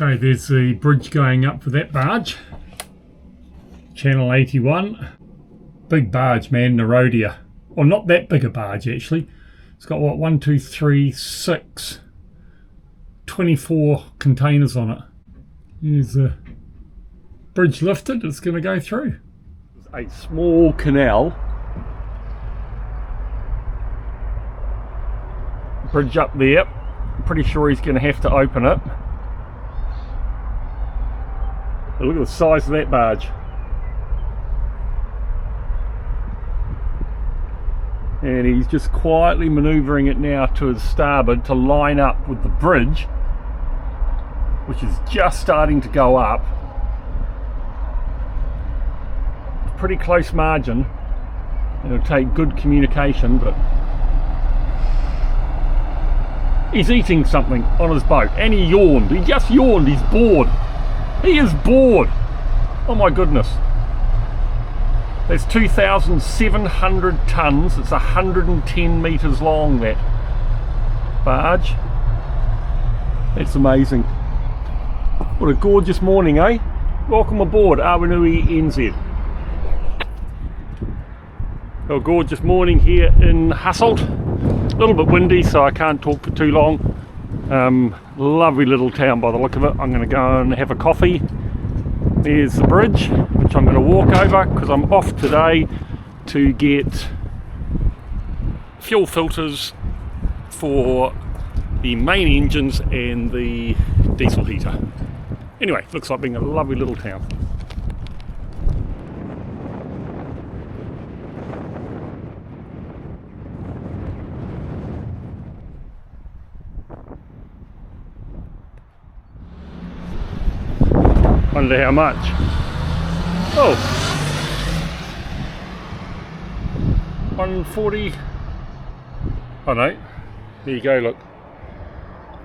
Okay, there's the bridge going up for that barge. Channel 81. Big barge, man, Nordhavn. Well, not that big a barge actually. It's got what, 1, 2, 3, 6, 24 containers on it. Here's the bridge lifted, it's going to go through. A small canal. Bridge up there. I'm pretty sure he's going to have to open it. But look at the size of that barge. And he's just quietly manoeuvring it now to his starboard to line up with the bridge, which is just starting to go up. Pretty close margin. It'll take good communication, but he's eating something on his boat, and he yawned. He just yawned. He's bored. He is bored. Oh my goodness. That's 2,700 tonnes. It's 110 metres long, that barge. That's amazing. What a gorgeous morning, eh? Welcome aboard Awanui NZ. A gorgeous morning here in Hasselt. A little bit windy, so I can't talk for too long. Lovely little town by the look of it. I'm going to go and have a coffee. There's the bridge, which I'm going to walk over because I'm off today to get fuel filters for the main engines and the diesel heater. Anyway, looks like being a lovely little town. Wonder how much. Oh, 140. Oh no, there you go, look,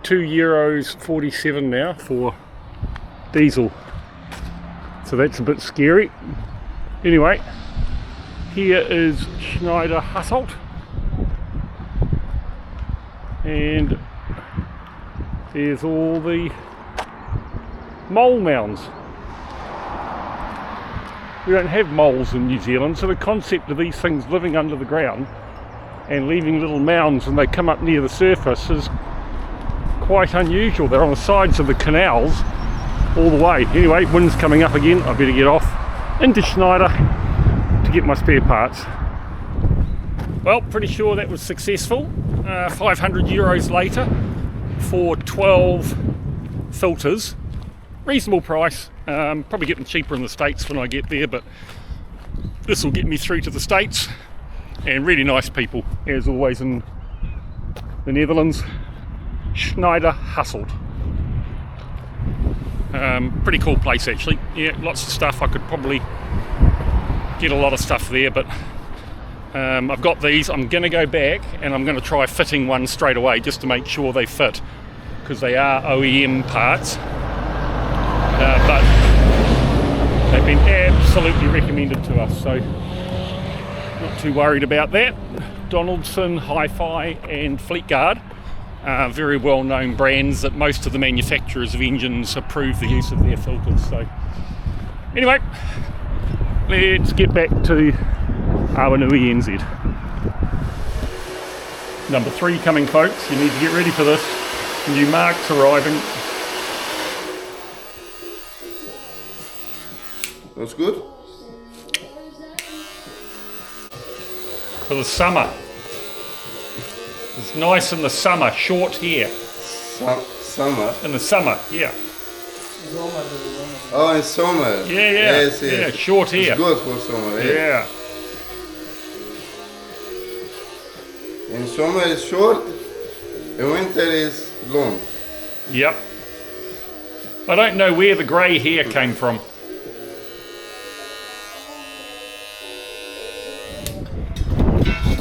€2.47 now for diesel, so that's a bit scary. Anyway, here is Schneider Hasselt, and there's all the mole mounds. We don't have moles in New Zealand, so the concept of these things living under the ground and leaving little mounds when they come up near the surface is quite unusual. They're on the sides of the canals all the way. Anyway, wind's coming up again. I better get off into Schneider to get my spare parts. Well, pretty sure that was successful. €500 later for 12 filters. Reasonable price. Probably get them cheaper in the States when I get there, but this will get me through to the States. And really nice people, as always in the Netherlands. Schneider Hasselt. Pretty cool place actually. Yeah, lots of stuff. I could probably get a lot of stuff there, but I've got these. I'm going to go back and I'm going to try fitting one straight away just to make sure they fit, because they are OEM parts. But they've been absolutely recommended to us, so not too worried about that. Donaldson, Hi-Fi and Fleetguard are very well-known brands that most of the manufacturers of engines approve the use of their filters. So anyway, let's get back to Awanui NZ. Number 3 coming, folks. You need to get ready for this. New marks arriving. That's good. For the summer. It's nice in the summer, short hair. Summer? In the summer, yeah. Oh, in summer. Yeah, Yes. yeah, short hair. It's good for summer. Yeah. In summer is short, in winter is long. Yep. I don't know where the grey hair came from.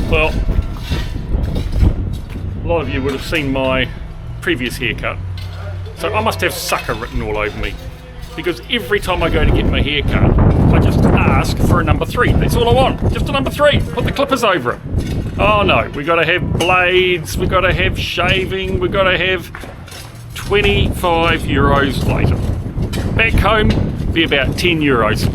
Well, a lot of you would have seen my previous haircut, so I must have sucker written all over me, because every time I go to get my hair cut, I just ask for a number 3. That's all I want, just a number 3. Put the clippers over it. Oh no, we got to have blades, we got to have shaving, we got to have 25 euros later. Back home, be about 10 euros.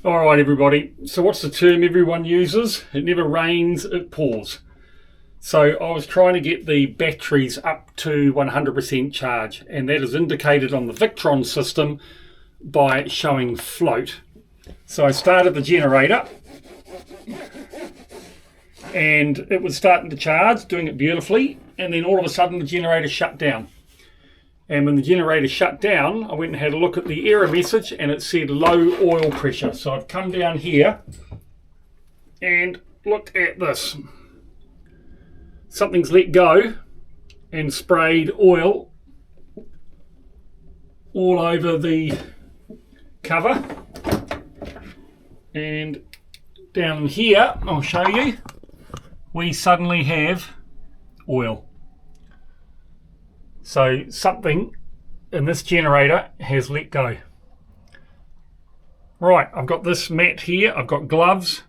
Alright everybody, so what's the term everyone uses? It never rains, it pours. So I was trying to get the batteries up to 100% charge, and that is indicated on the Victron system by showing float. So I started the generator and it was starting to charge, doing it beautifully, and then all of a sudden the generator shut down. And when the generator shut down, I went and had a look at the error message and it said low oil pressure. So I've come down here and looked at this. Something's let go and sprayed oil all over the cover. And down here, I'll show you, we suddenly have oil. So something in this generator has let go. Right, I've got this mat here, I've got gloves,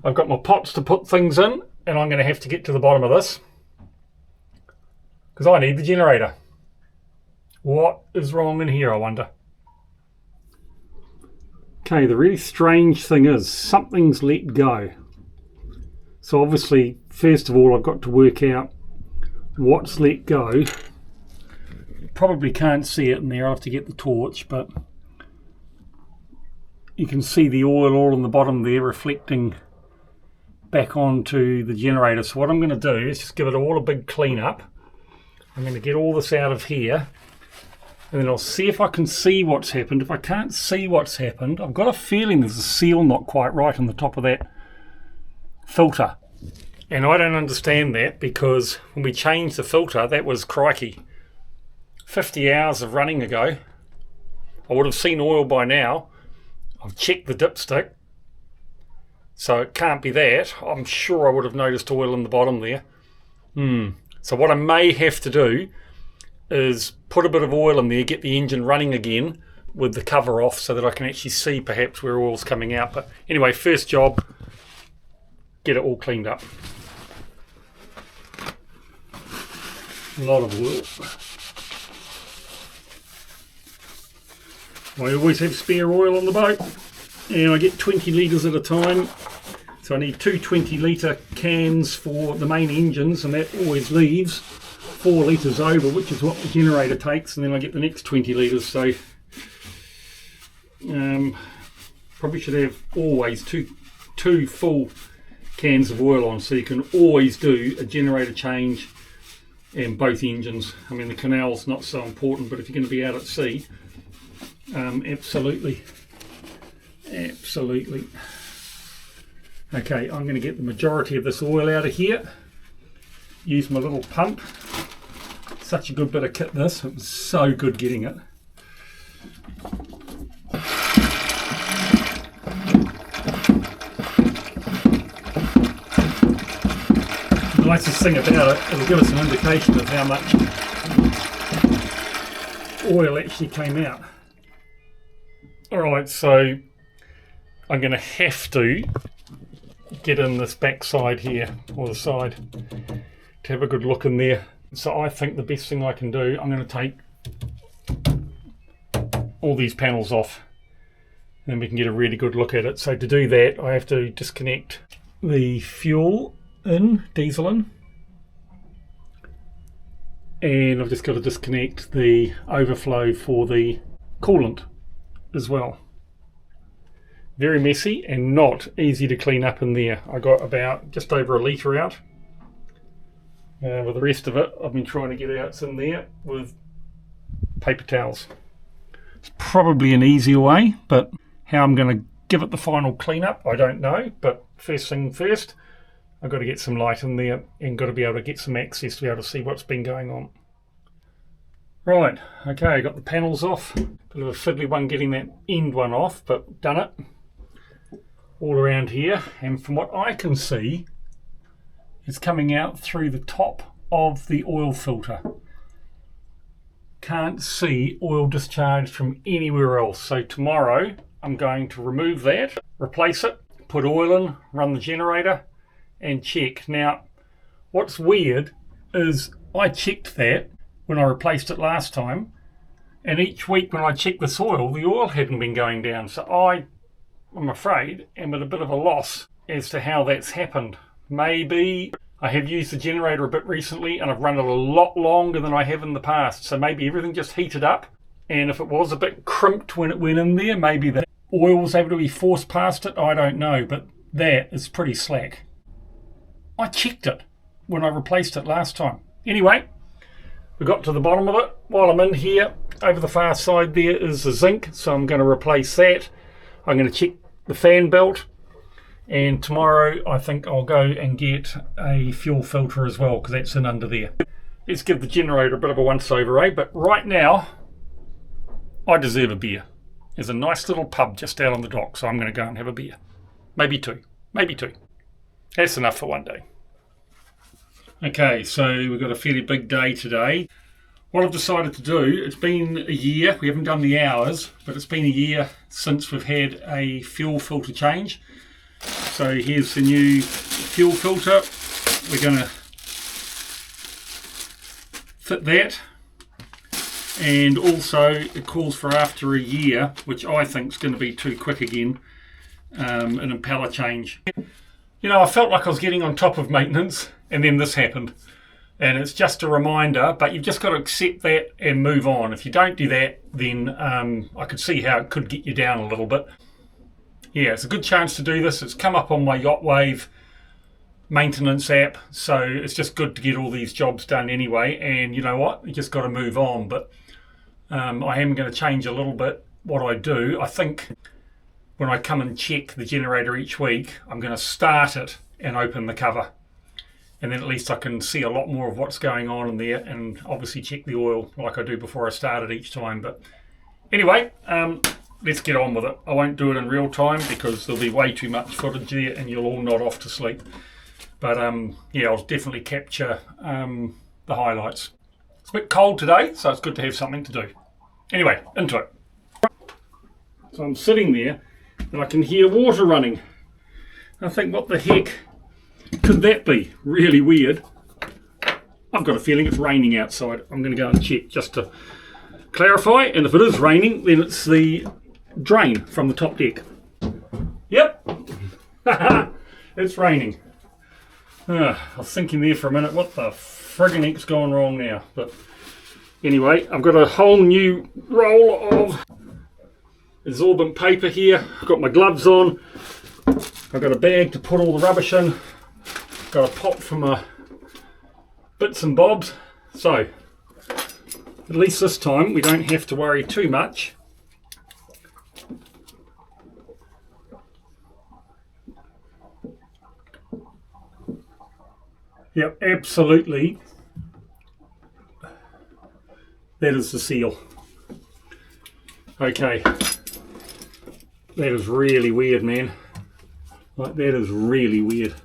I've got my pots to put things in, and I'm going to have to get to the bottom of this because I need the generator. What is wrong in here, I wonder? Okay, the really strange thing is something's let go. So obviously, first of all, I've got to work out what's let go. Probably can't see it in there, I'll have to get the torch, but you can see the oil all on the bottom there reflecting back onto the generator. So what I'm going to do is just give it all a big clean up. I'm going to get all this out of here and then I'll see if I can see what's happened. If I can't see what's happened, I've got a feeling there's a seal not quite right on the top of that filter, and I don't understand that because when we changed the filter, that was crikey 50 hours of running ago. I would have seen oil by now. I've checked the dipstick, so it can't be that. I'm sure I would have noticed oil in the bottom there. So what I may have to do is put a bit of oil in there, get the engine running again with the cover off so that I can actually see perhaps where oil's coming out. But anyway, first job, get it all cleaned up. A lot of oil. I always have spare oil on the boat, and I get 20 litres at a time. So I need two 20-litre cans for the main engines, and that always leaves 4 litres over, which is what the generator takes, and then I get the next 20 litres. So probably should have always two full cans of oil on, so you can always do a generator change in both engines. I mean, the Canal's not so important, but if you're going to be out at sea, absolutely. Okay, I'm going to get the majority of this oil out of here. Use my little pump. Such a good bit of kit this. It was so good getting it. The nicest thing about it, it'll give us an indication of how much oil actually came out. Alright, so I'm going to have to get in this back side here, or the side, to have a good look in there. So I think the best thing I can do, I'm going to take all these panels off, and then we can get a really good look at it. So to do that, I have to disconnect the fuel in, diesel in, and I've just got to disconnect the overflow for the coolant as well. Very messy and not easy to clean up in there. I got about just over a litre out. With the rest of it, I've been trying to get out in there with paper towels. It's probably an easier way, but how I'm going to give it the final clean up, I don't know. But first thing first, I've got to get some light in there and got to be able to get some access to be able to see what's been going on. Right, okay, I got the panels off. Bit of a fiddly one getting that end one off, but done it. All around here, and from what I can see, it's coming out through the top of the oil filter. Can't see oil discharge from anywhere else. So tomorrow I'm going to remove that, replace it, put oil in, run the generator and check. Now What's weird is I checked that when I replaced it last time, and each week when I checked the oil hadn't been going down. So I'm afraid, am at a bit of a loss as to how that's happened. Maybe I have used the generator a bit recently and I've run it a lot longer than I have in the past. So maybe everything just heated up, and if it was a bit crimped when it went in there, maybe the oil was able to be forced past it. I don't know, but that is pretty slack. I checked it when I replaced it last time. Anyway, we got to the bottom of it. While I'm in here, over the far side there is the zinc, so I'm going to replace that. I'm going to check the fan belt, and tomorrow I think I'll go and get a fuel filter as well, because that's in under there. Let's give the generator a bit of a once over, eh? But right now, I deserve a beer. There's a nice little pub just out on the dock, so I'm going to go and have a beer. Maybe two. That's enough for one day. Okay, so we've got a fairly big day today. What I've decided to do, it's been a year, we haven't done the hours, but it's been a year since we've had a fuel filter change. So here's the new fuel filter. We're going to fit that. And also it calls for after a year, which I think is going to be too quick again, an impeller change. You know, I felt like I was getting on top of maintenance, and then this happened. And it's just a reminder, but you've just got to accept that and move on. If you don't do that, then I could see how it could get you down a little bit. Yeah, it's a good chance to do this. It's come up on my Yacht Wave maintenance app, so it's just good to get all these jobs done anyway. And you know what? You just got to move on. But I am going to change a little bit what I do. I think when I come and check the generator each week, I'm going to start it and open the cover. And then at least I can see a lot more of what's going on in there, and obviously check the oil like I do before I start it each time. But anyway, let's get on with it. I won't do it in real time because there'll be way too much footage there and you'll all nod off to sleep. But yeah, I'll definitely capture the highlights. It's a bit cold today, so it's good to have something to do. Anyway, into it. So I'm sitting there and I can hear water running. I think, what the heck could that be? Really weird. I've got a feeling it's raining outside. I'm going to go and check just to clarify, and if it is raining, then it's the drain from the top deck. Yep. It's raining. I was thinking there for a minute, what the friggin' heck's gone wrong now? But anyway, I've got a whole new roll of absorbent paper here. I've got my gloves on. I've got a bag to put all the rubbish in. Got a pot for my bits and bobs. So at least this time we don't have to worry too much. Yep, absolutely. That is the seal. Okay. That is really weird, man. Like, that is really weird.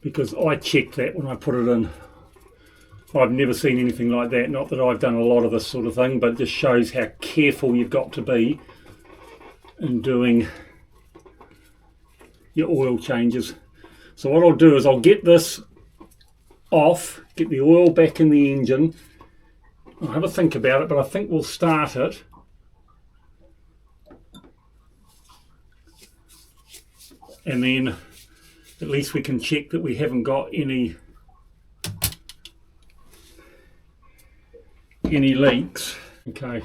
Because I checked that when I put it in. I've never seen anything like that. Not that I've done a lot of this sort of thing, but it just shows how careful you've got to be in doing your oil changes. So what I'll do is I'll get this off, get the oil back in the engine. I'll have a think about it, but I think we'll start it. And then at least we can check that we haven't got any leaks. Okay.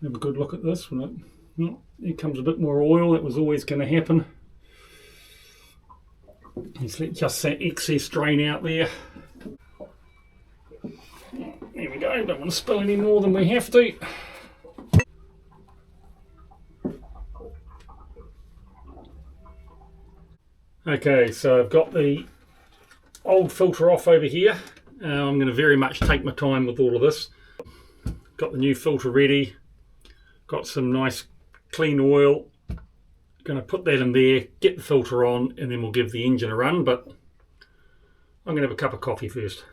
Have a good look at this. Well, here comes a bit more oil. That was always going to happen. Let's let just that excess drain out there. There we go. Don't want to spill any more than we have to. Okay, so I've got the old filter off over here. I'm going to very much take my time with all of this. Got the new filter ready. Got some nice clean oil. Going to put that in there, get the filter on, and then we'll give the engine a run. But I'm going to have a cup of coffee first.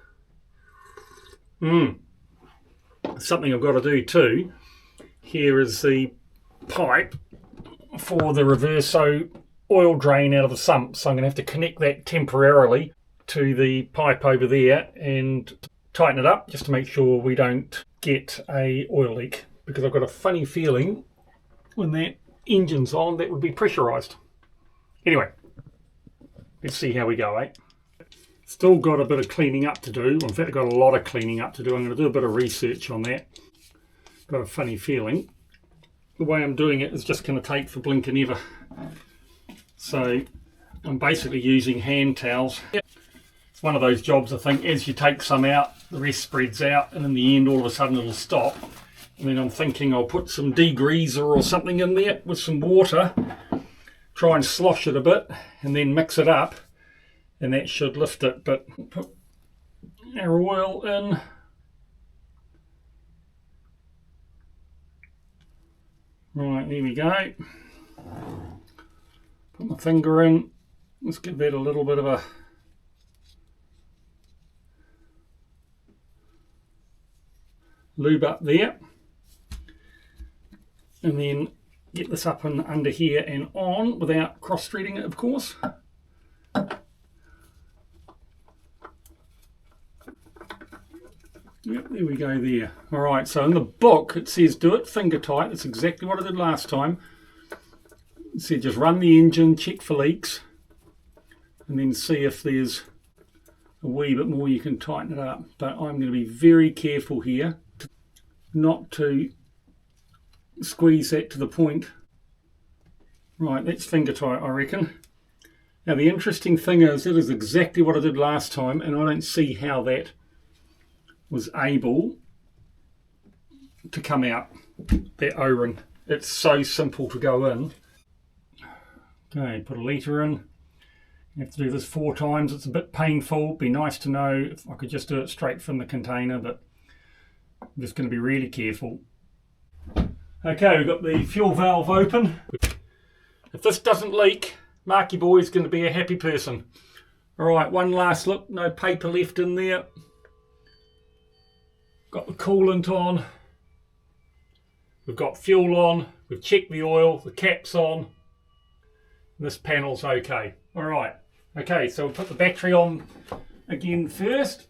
something I've got to do too. Here is the pipe for the reverso oil drain out of the sump, so I'm going to have to connect that temporarily to the pipe over there and tighten it up just to make sure we don't get a oil leak, because I've got a funny feeling when that engine's on that would be pressurized. Anyway, let's see how we go, eh? Still got a bit of cleaning up to do. In fact, I've got a lot of cleaning up to do. I'm going to do a bit of research on that. Got a funny feeling the way I'm doing it is just going to take for blinking ever. So I'm basically using hand towels. It's one of those jobs, I think, as you take some out, the rest spreads out, and in the end all of a sudden it'll stop. And then I'm thinking I'll put some degreaser or something in there with some water, try and slosh it a bit, and then mix it up, and that should lift it. But put our oil in. Right, there we go. Put my finger in. Let's give that a little bit of a lube up there. And then get this up and under here and on without cross-threading it, of course. Yep, there we go there. Alright, so in the book it says do it finger tight. That's exactly what I did last time. It said just run the engine, check for leaks, and then see if there's a wee bit more you can tighten it up. But I'm going to be very careful here not to squeeze that to the point. Right, that's finger tight, I reckon. Now the interesting thing is it is exactly what I did last time, and I don't see how that was able to come out, that O-ring. It's so simple to go in. Okay, put a litre in. You have to do this 4 times. It's a bit painful. Be nice to know if I could just do it straight from the container, but I'm just going to be really careful. Okay, we've got the fuel valve open. If this doesn't leak, Marky Boy's going to be a happy person. Alright, one last look. No paper left in there. Got the coolant on. We've got fuel on. We've checked the oil. The cap's on. And this panel's okay. Alright. Okay, so we'll put the battery on again first.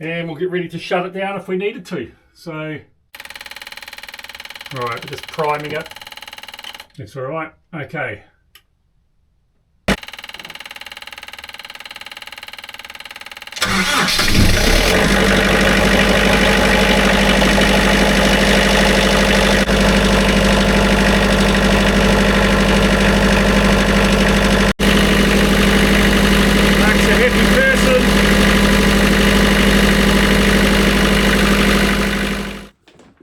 And we'll get ready to shut it down if we needed to. So, alright, we're just priming it. That's alright. Okay.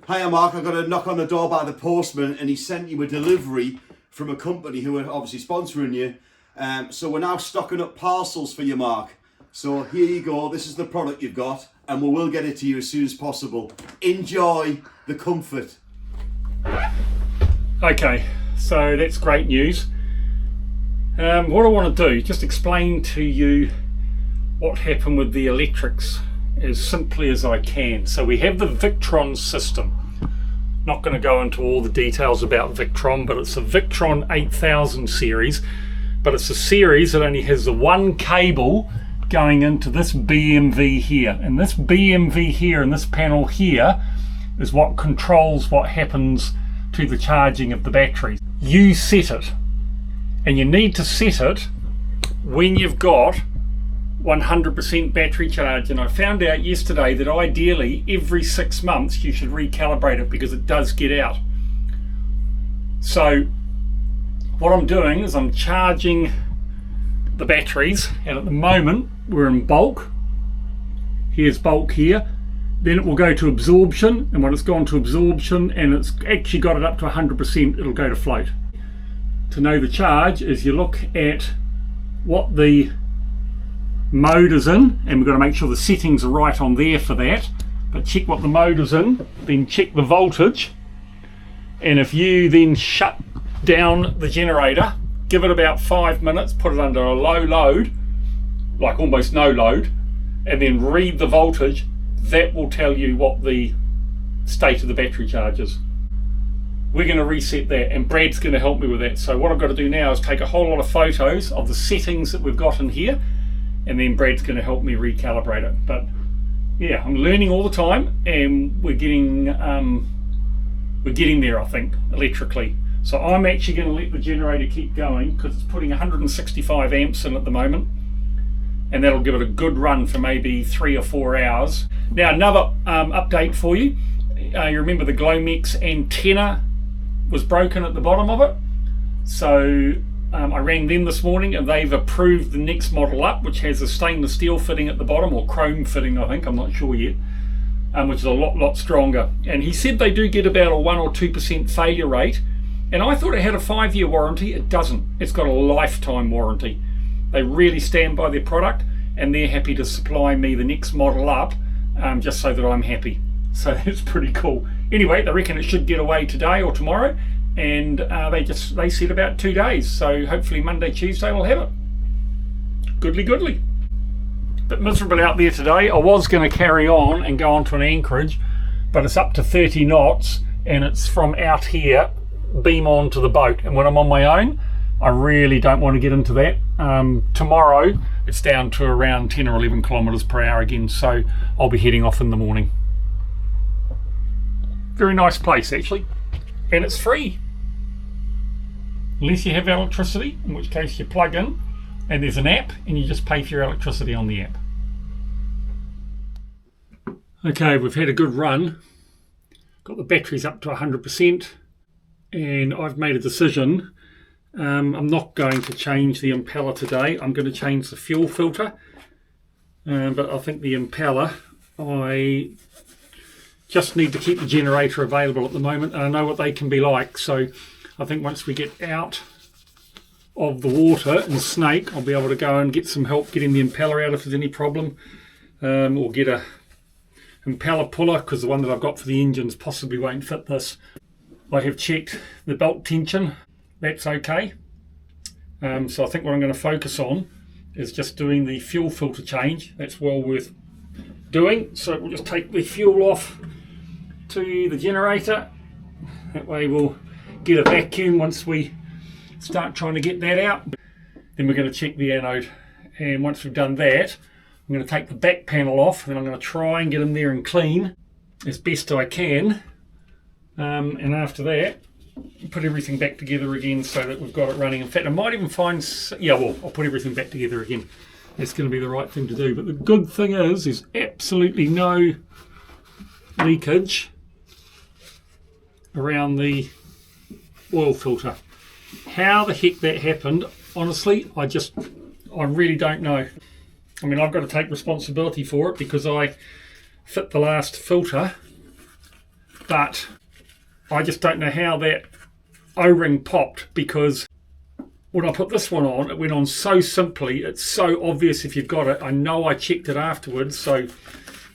Hiya Mark, I got a knock on the door by the postman and he sent you a delivery from a company who are obviously sponsoring you. So we're now stocking up parcels for you, Mark. So here you go, this is the product you've got and we will get it to you as soon as possible. Enjoy the comfort. Okay, so that's great news. What I want to do, just explain to you what happened with the electrics as simply as I can. So we have the Victron system. Not going to go into all the details about Victron, but it's a Victron 8000 series, but it's a series that only has the one cable going into this BMV here, and this BMV here and this panel here is what controls what happens to the charging of the batteries. You set it, and you need to set it when you've got 100% battery charge, and I found out yesterday that ideally every 6 months you should recalibrate it because it does get out. So what I'm doing is I'm charging the batteries, and at the moment we're in bulk. Here's bulk here, then it will go to absorption, and when it's gone to absorption and it's actually got it up to 100%, it'll go to float. To know the charge is you look at what the mode is in, and we've got to make sure the settings are right on there for that, but check what the mode is in, then check the voltage, and if you then shut down the generator, give it about 5 minutes, put it under a low load, like almost no load, and then read the voltage. That will tell you what the state of the battery charge is. We're going to reset that, and Brad's going to help me with that. So what I've got to do now is take a whole lot of photos of the settings that we've got in here, and then Brad's going to help me recalibrate it. But yeah, I'm learning all the time, and we're getting there, I think, electrically. So I'm actually going to let the generator keep going because it's putting 165 amps in at the moment, and that'll give it a good run for maybe 3 or 4 hours. Now another update for you. You remember the Glomex antenna was broken at the bottom of it, so I rang them this morning and they've approved the next model up, which has a stainless steel fitting at the bottom, or chrome fitting I think, I'm not sure yet, which is a lot stronger. And he said they do get about a 1 or 2% failure rate, and I thought it had a 5-year warranty. It doesn't. It's got a lifetime warranty. They really stand by their product, and they're happy to supply me the next model up, just so that I'm happy. So that's pretty cool. Anyway, they reckon it should get away today or tomorrow, and they said about 2 days. So hopefully Monday, Tuesday we'll have it. Goodly. Bit miserable out there today. I was going to carry on and go on to an anchorage, but it's up to 30 knots, and it's from out here beam on to the boat. And when I'm on my own, I really don't want to get into that. Tomorrow it's down to around 10 or 11 kilometers per hour again, so I'll be heading off in the morning. Very nice place actually, and it's free unless you have electricity, in which case you plug in and there's an app and you just pay for your electricity on the app. Okay, we've had a good run, got the batteries up to 100%, and I've made a decision. I'm not going to change the impeller today. I'm going to change the fuel filter, but I think the impeller, I just need to keep the generator available at the moment, and I know what they can be like. So I think once we get out of the water and snake, I'll be able to go and get some help getting the impeller out if there's any problem, or get a impeller puller, because the one that I've got for the engines possibly won't fit this. I have checked the belt tension, that's okay. So I think what I'm going to focus on is just doing the fuel filter change. That's well worth doing. So we'll just take the fuel off to the generator. That way we'll get a vacuum once we start trying to get that out. Then we're going to check the anode, and once we've done that, I'm going to take the back panel off, and I'm going to try and get in there and clean as best I can, and after that put everything back together again so that we've got it running. In fact, I might even find, I'll put everything back together again. That's going to be the right thing to do. But the good thing is there's absolutely no leakage around the oil filter. How the heck that happened, honestly, I really don't know. I mean, I've got to take responsibility for it because I fit the last filter, but I just don't know how that O-ring popped, because when I put this one on, it went on so simply. It's so obvious if you've got it. I know I checked it afterwards, so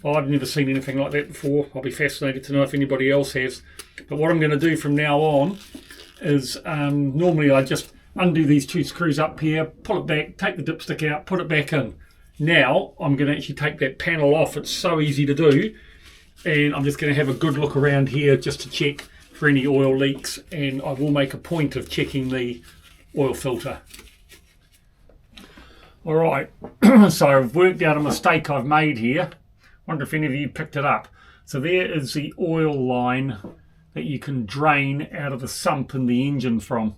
I've never seen anything like that before. I'll be fascinated to know if anybody else has. But what I'm going to do from now on is, normally I just undo these 2 screws up here, pull it back, take the dipstick out, put it back in. Now I'm going to actually take that panel off. It's so easy to do, and I'm just going to have a good look around here just to check for any oil leaks, and I will make a point of checking the oil filter. Alright, so I've worked out a mistake I've made here. Wonder if any of you picked it up. So there is the oil line that you can drain out of the sump in the engine from,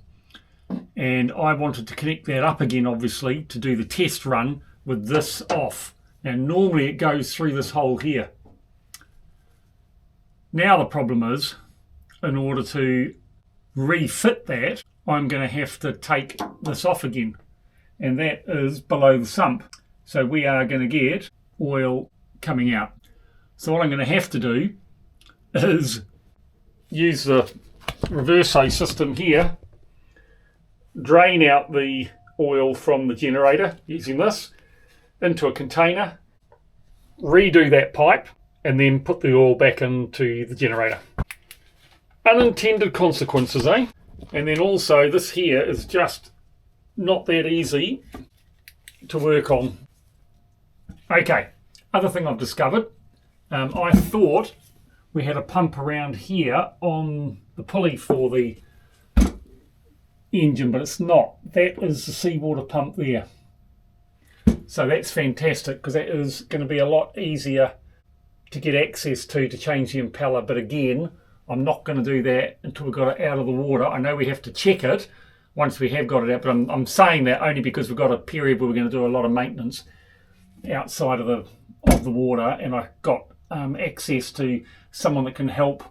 and I wanted to connect that up again, obviously, to do the test run with this off. Now normally it goes through this hole here. Now the problem is, in order to refit that, I'm going to have to take this off again, and that is below the sump. So we are going to get oil coming out. So what I'm going to have to do is use the reverso system here, drain out the oil from the generator using this into a container, redo that pipe, and then put the oil back into the generator. Unintended consequences, eh? And then also this here is just not that easy to work on. Okay, other thing I've discovered, I thought we had a pump around here on the pulley for the engine, but it's not. That is the seawater pump there. So that's fantastic, because that is going to be a lot easier to get access to change the impeller. But again, I'm not going to do that until we've got it out of the water. I know we have to check it once we have got it out, but I'm saying that only because we've got a period where we're going to do a lot of maintenance outside of the water, and I got access to someone that can help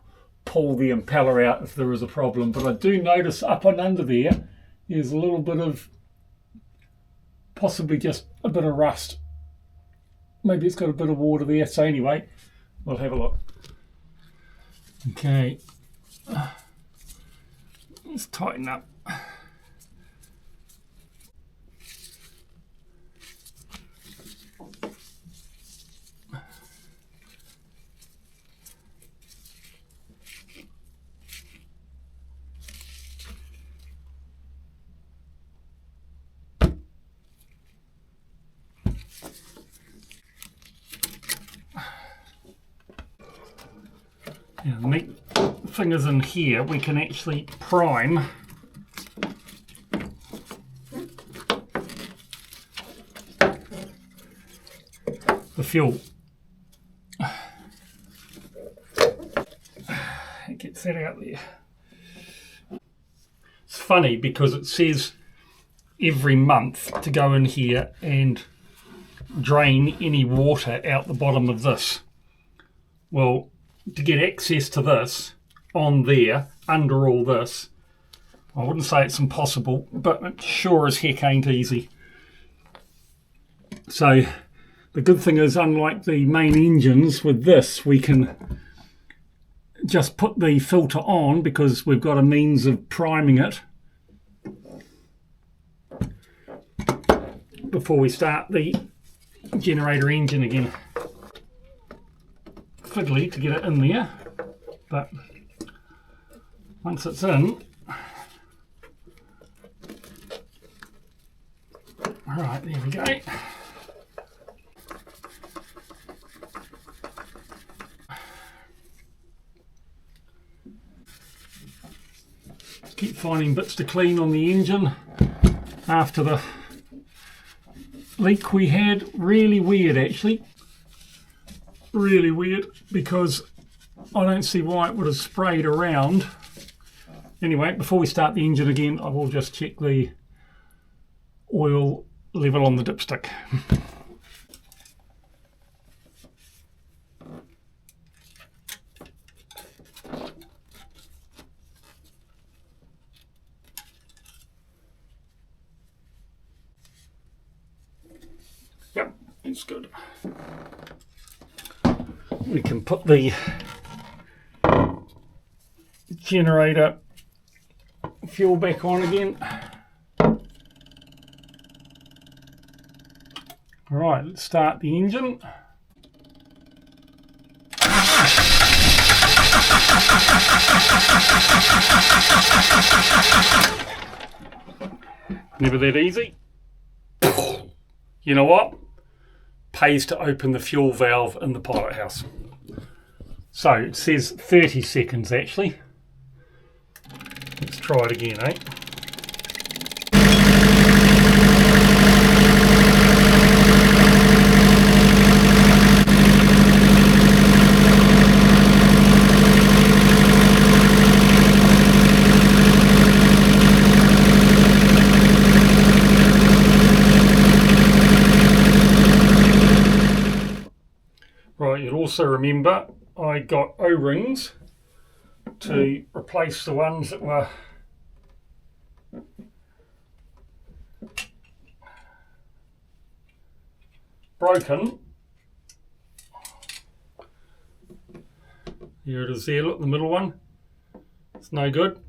pull the impeller out if there is a problem. But I do notice up and under there is a little bit of, possibly just a bit of rust. Maybe it's got a bit of water there. So anyway, we'll have a look. Okay, let's tighten up. Yeah, the neat thing is, in here we can actually prime the fuel. It gets that out there. It's funny because it says every month to go in here and drain any water out the bottom of this. Well, to get access to this on there, under all this, I wouldn't say it's impossible, but it sure as heck ain't easy. So the good thing is, unlike the main engines, with this we can just put the filter on because we've got a means of priming it before we start the generator engine again. Fiddly to get it in there, but once it's in, right, there we go. Keep finding bits to clean on the engine after the leak we had. Really weird, actually. Really weird, because I don't see why it would have sprayed around. Anyway, before we start the engine again, I will just check the oil level on the dipstick. Yep, it's good. We can put the generator fuel back on again. Alright, let's start the engine. Never that easy. You know what? Pays to open the fuel valve in the pilot house. So it says 30 seconds actually. Let's try it again, eh? Right, you'll also remember I got O-rings to replace the ones that were broken. Here it is there, look, the middle one. It's no good.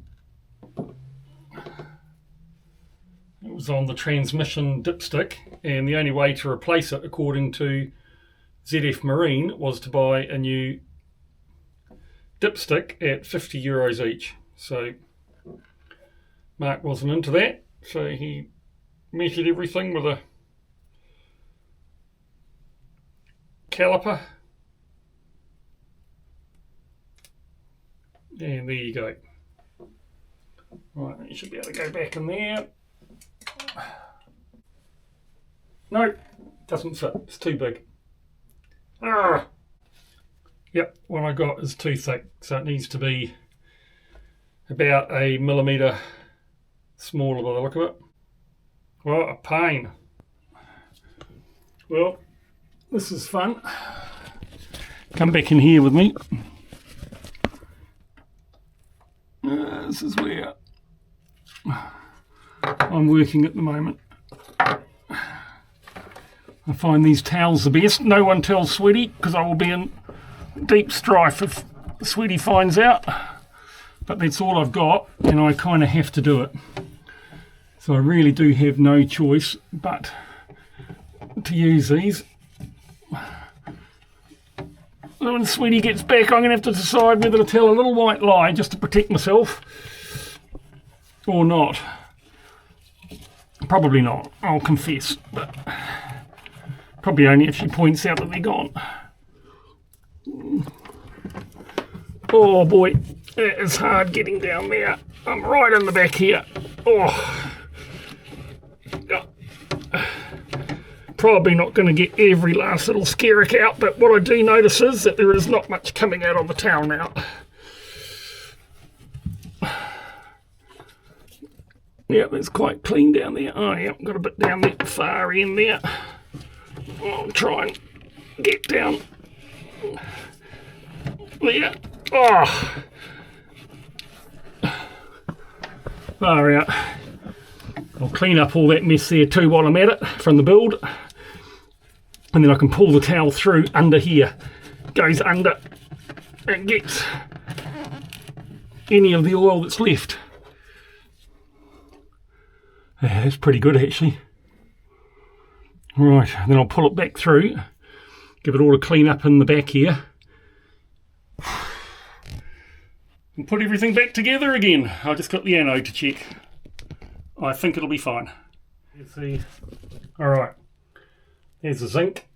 It was on the transmission dipstick, and the only way to replace it, according to ZF Marine, was to buy a new dipstick at €50 each. So Mark wasn't into that, so he measured everything with a caliper. And there you go. Right, you should be able to go back in there. No, doesn't fit. It's too big. Ah! Yep, what I got is too thick, so it needs to be about a millimetre smaller by the look of it. What a pain. Well, this is fun. Come back in here with me. This is where I'm working at the moment. I find these towels the best. No one tells Sweetie, because I will be in deep strife if Sweetie finds out. But that's all I've got, and I kind of have to do it. So I really do have no choice but to use these. When Sweetie gets back, I'm going to have to decide whether to tell a little white lie just to protect myself or not. Probably not, I'll confess, but probably only if she points out that they're gone. Oh boy, it is hard getting down there. I'm right in the back here. Oh. Probably not going to get every last little skerrick out, but what I do notice is that there is not much coming out on the towel now. Yeah, it's quite clean down there. Oh yeah, got a bit down the far end there. I'll try and get down there. Oh, far out. I'll clean up all that mess there too while I'm at it from the build. And then I can pull the towel through under here. Goes under and gets any of the oil that's left. Yeah, that's pretty good actually. Right, then I'll pull it back through. Give it all a clean up in the back here. And put everything back together again. I just got the anode to check. I think it'll be fine. Let's see. Alright. There's the zinc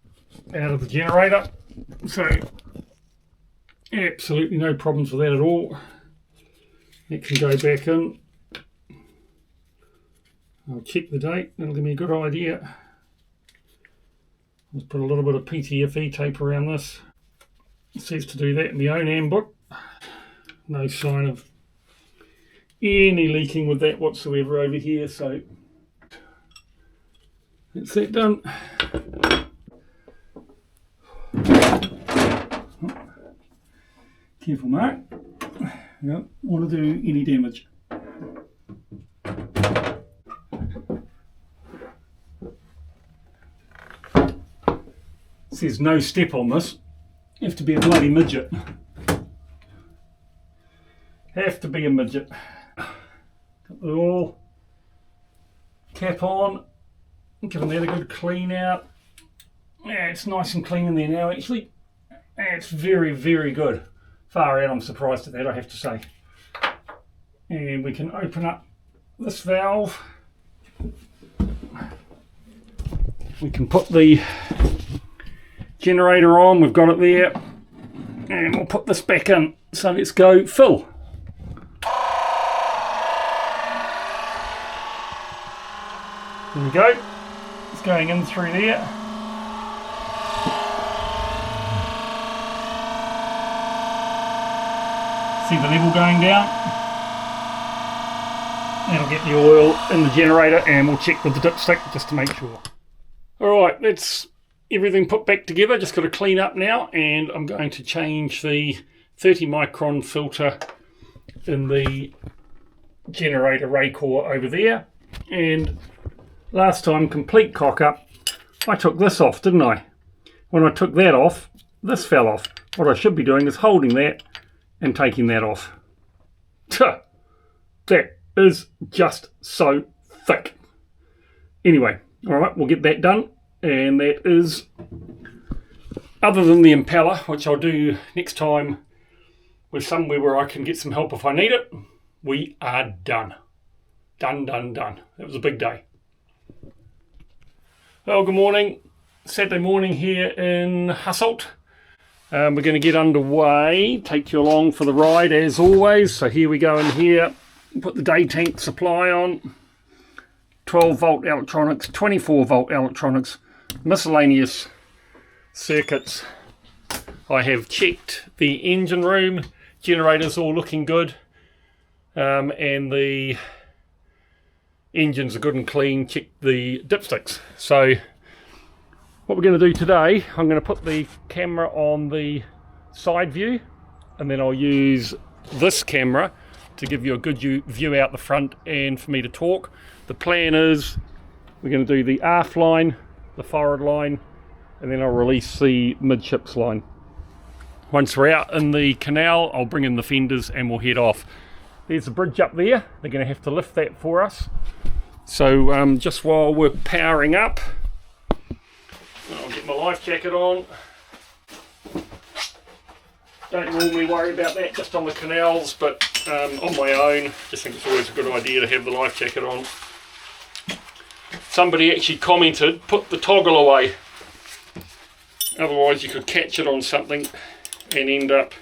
out of the generator. So, absolutely no problems with that at all. It can go back in. I'll check the date. That'll give me a good idea. Let's put a little bit of PTFE tape around this. It says to do that in the ONAM book. No sign of any leaking with that whatsoever over here, so that's that done. Careful, Mark. You don't want to do any damage. It says no step on this. You have to be a bloody midget. Have to be a midget. Got the oil cap on, giving that a good clean out. Yeah, it's nice and clean in there now actually. Yeah, it's very, very good. Far out, I'm surprised at that, I have to say. And we can open up this valve. We can put the generator on, we've got it there. And we'll put this back in. So let's go fill. There we go. It's going in through there. See the level going down? That'll get the oil in the generator, and we'll check with the dipstick just to make sure. Alright, that's everything put back together. Just got to clean up now, and I'm going to change the 30 micron filter in the generator ray core over there. And last time, complete cock up, I took this off, didn't I? When I took that off, this fell off. What I should be doing is holding that and taking that off. Tuh, that is just so thick. Anyway, alright, we'll get that done. And that is, other than the impeller, which I'll do next time with somewhere where I can get some help if I need it, we are done. Done, done, done. That was a big day. Well, good morning. Saturday morning here in Hasselt. We're going to get underway, take you along for the ride as always. So here we go in here, put the day tank supply on, 12 volt electronics, 24 volt electronics, miscellaneous circuits. I have checked the engine room, generators all looking good, and the engines are good and clean. Check the dipsticks. So what we're going to do today, I'm going to put the camera on the side view, and then I'll use this camera to give you a good view out the front and for me to talk. The plan is we're going to do the aft line, the forward line, and then I'll release the midships line. Once we're out in the canal, I'll bring in the fenders and we'll head off. There's a bridge up there. They're going to have to lift that for us. So just while we're powering up, I'll get my life jacket on. Don't normally worry about that just on the canals, but on my own, just think it's always a good idea to have the life jacket on. Somebody actually commented, put the toggle away. Otherwise you could catch it on something and end up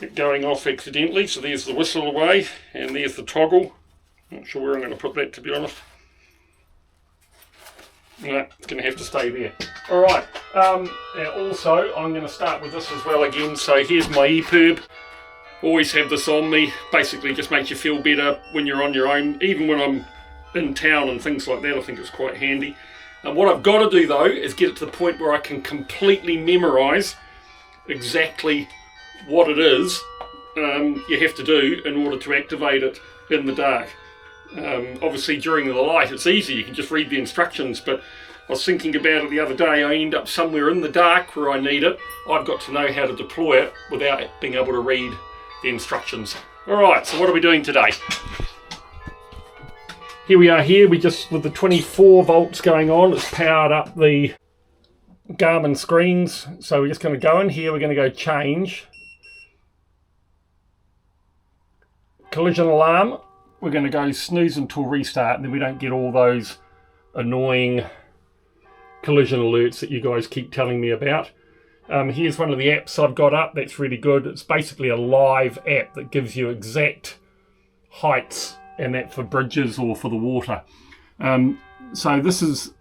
it going off accidentally. So there's the whistle away, and there's the toggle. Not sure where I'm going to put that, to be honest. No, it's going to have to stay there. Alright, also I'm going to start with this as well again. So here's my EPIRB. Always have this on me. Basically just makes you feel better when you're on your own. Even when I'm in town and things like that, I think it's quite handy. And what I've got to do though is get it to the point where I can completely memorise exactly what it is you have to do in order to activate it in the dark. Obviously during the light it's easy, you can just read the instructions, but I was thinking about it the other day. I end up somewhere in the dark where I need it. I've got to know how to deploy it without being able to read the instructions. Alright, so what are we doing today? Here we are here, we just, with the 24 volts going on, it's powered up the Garmin screens. So we're just going to go in here, we're going to go change. Collision alarm. We're going to go snooze until restart, and then we don't get all those annoying collision alerts that you guys keep telling me about. Here's one of the apps I've got up that's really good. It's basically a live app that gives you exact heights, and that for bridges or for the water. So this is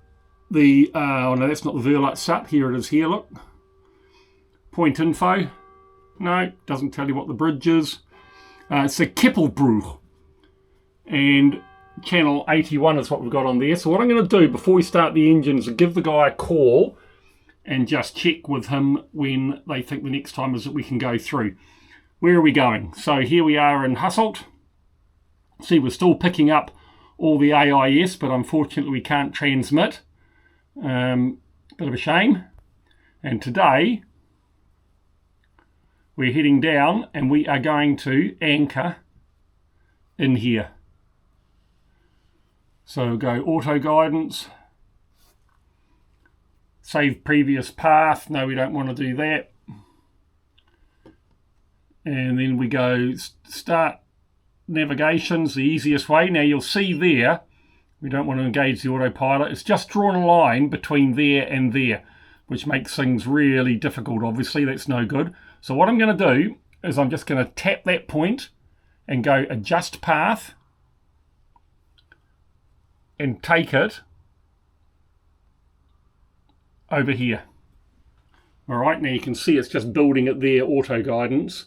the, oh no, that's not the Verlet SUT. Here it is here, look. Point info. No, doesn't tell you what the bridge is. It's a Kippelbrug. And channel 81 is what we've got on there. So what I'm going to do before we start the engines is give the guy a call and just check with him when they think the next time is that we can go through. Where are we going? So here we are in Hasselt. See, we're still picking up all the AIS, but unfortunately we can't transmit. Bit of a shame. And today we're heading down and we are going to anchor in here. So go auto guidance, save previous path. No, we don't want to do that. And then we go start navigation's the easiest way. Now you'll see there, we don't want to engage the autopilot. It's just drawn a line between there and there, which makes things really difficult. Obviously, that's no good. So what I'm going to do is I'm just going to tap that point and go adjust path and take it over here. All right, now you can see it's just building it there, auto guidance,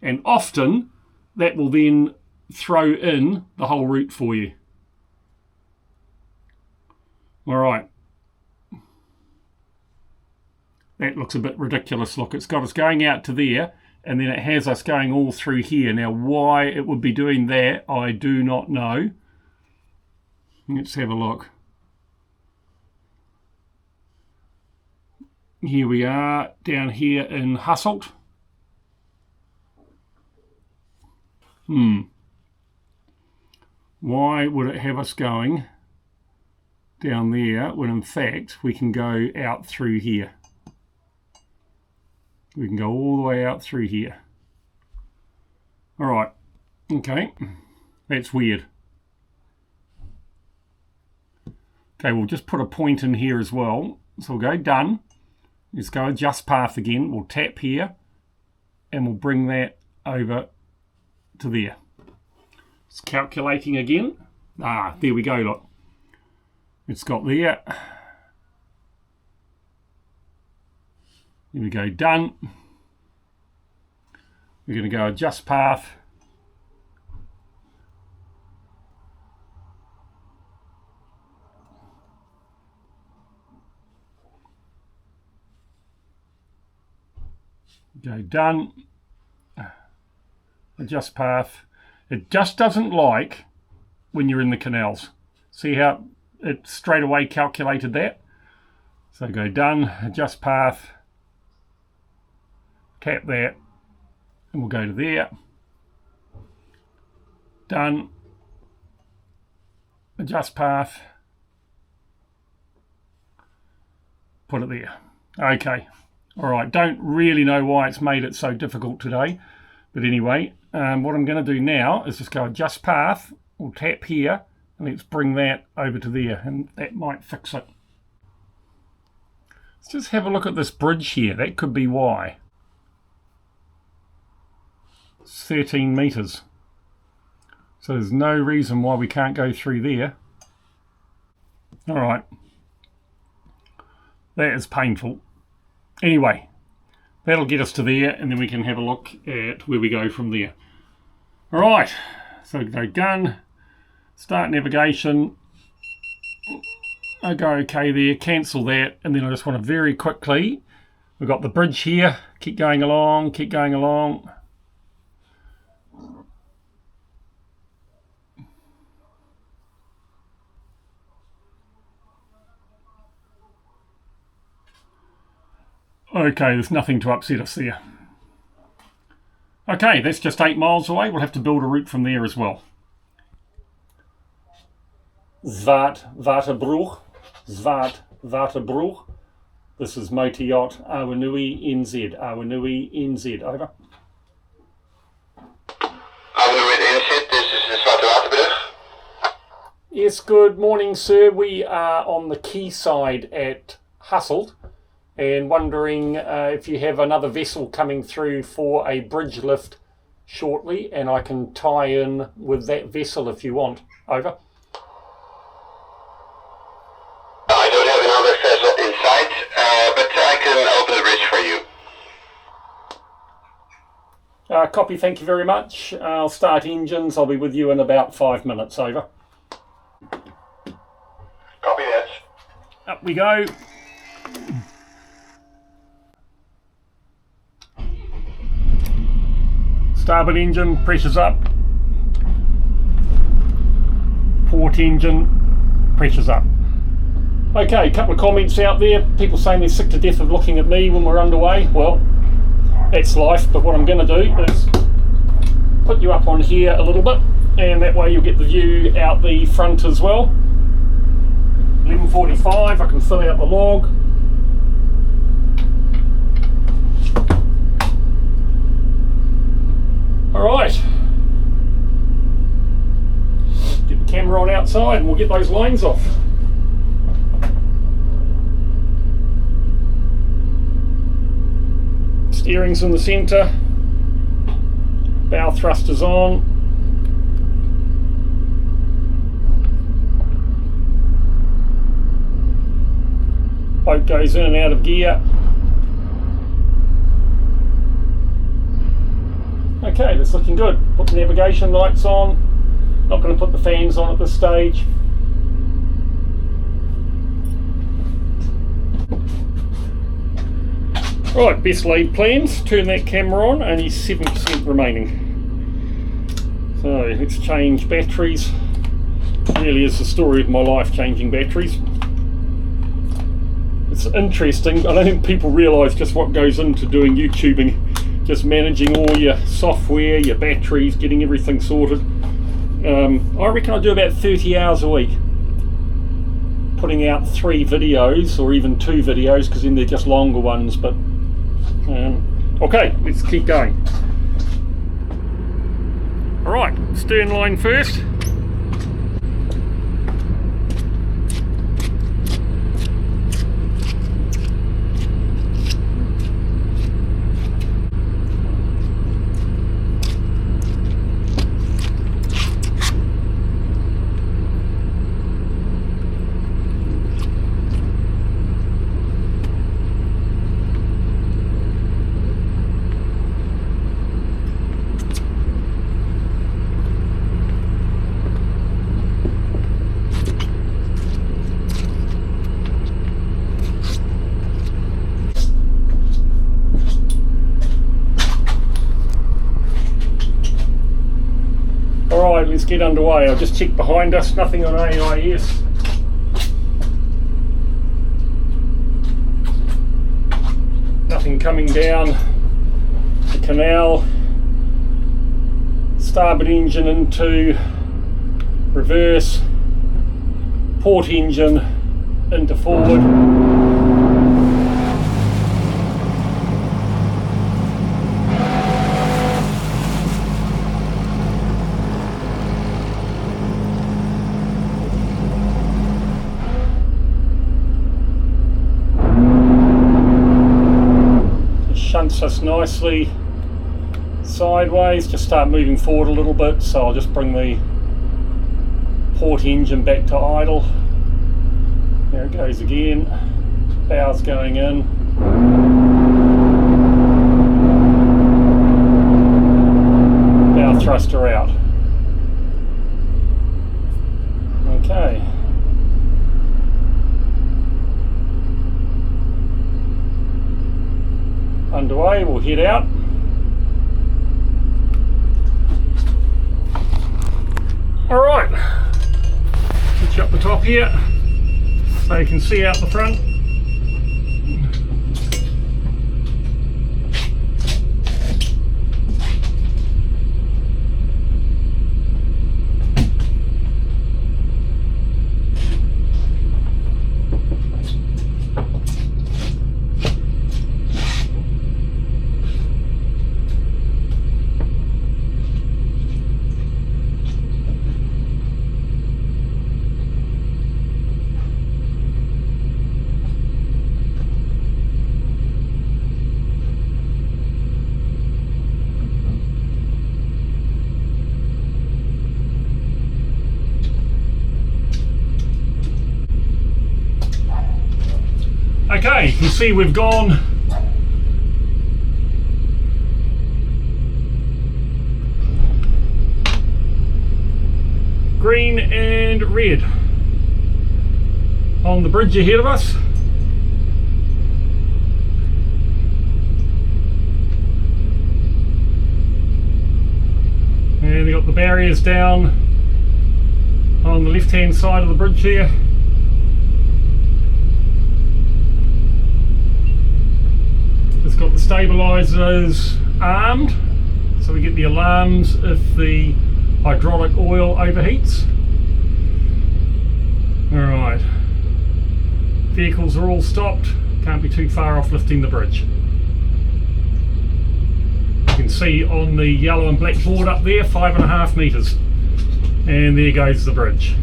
and often that will then throw in the whole route for you. All right. That looks a bit ridiculous. Look, it's got us going out to there, and then it has us going all through here. Now, why it would be doing that, I do not know. Let's have a look. Here we are, down here in Hasselt. Why would it have us going down there when in fact we can go out through here? We can go all the way out through here. All right, okay, that's weird. Okay, we'll just put a point in here as well. So we'll go done. Let's go adjust path again. We'll tap here and we'll bring that over to there. It's calculating again. Ah, there we go, look. It's got there. There we go, done. We're going to go adjust path. Go done. Adjust path. It just doesn't like when you're in the canals. See how it straight away calculated that? So go done, adjust path, tap that, and we'll go to there. Done. Adjust path. Put it there. Okay. Alright, don't really know why it's made it so difficult today. But anyway, what I'm going to do now is just go adjust path. We'll tap here and let's bring that over to there, and that might fix it. Let's just have a look at this bridge here. That could be why. It's 13 metres. So there's no reason why we can't go through there. Alright. That is painful. Anyway, that'll get us to there, and then we can have a look at where we go from there. Alright, so go gun, start navigation, I go okay there, cancel that, and then I just want to very quickly, we've got the bridge here, keep going along, keep going along. Okay, there's nothing to upset us there. Okay, that's just 8 miles away. We'll have to build a route from there as well. Zwartwaterbroek. This is motor yacht Awanui NZ. Awanui NZ, over. Awanui NZ, this is the Zwartwaterbroek. Yes, good morning, sir. We are on the quayside at Hasselt, and wondering if you have another vessel coming through for a bridge lift shortly, and I can tie in with that vessel if you want. Over. I don't have another vessel in sight, but I can open the bridge for you. Copy, thank you very much. I'll start engines. I'll be with you in about 5 minutes. Over. Copy that. Up we go. Starboard engine, pressure's up. Port engine, pressure's up. Okay, a couple of comments out there. People saying they're sick to death of looking at me when we're underway. Well, that's life, but what I'm going to do is put you up on here a little bit, and that way you'll get the view out the front as well. 11:45, I can fill out the log. Alright, get the camera on outside and we'll get those lines off. Steering's in the centre, bow thrusters on. Boat goes in and out of gear. Okay, that's looking good. Put the navigation lights on. Not going to put the fans on at this stage. Right, best laid plans. Turn that camera on, only 7% remaining. So let's change batteries. Really is the story of my life, changing batteries. It's interesting. I don't think people realise just what goes into doing YouTubing. Just managing all your software, your batteries, getting everything sorted. I reckon I do about 30 hours a week. Putting out 3 videos, or even 2 videos, because then they're just longer ones. But okay, let's keep going. Alright, stern line first. let's get underway. I'll just check behind us, nothing on AIS. Nothing coming down the canal. Starboard engine into reverse, port engine into forward. Shunts us nicely sideways, just start moving forward a little bit, so I'll just bring the port engine back to idle. There it goes again, bow's going in. Bow thruster out. Okay. Underway, we'll head out. Alright, pitch up the top here so you can see out the front. Okay, you can see we've gone green and red on the bridge ahead of us. And they've got the barriers down on the left hand side of the bridge here. It's got the stabilisers armed, so we get the alarms if the hydraulic oil overheats. Alright, vehicles are all stopped, can't be too far off lifting the bridge. You can see on the yellow and black board up there, 5.5 metres. And there goes the bridge.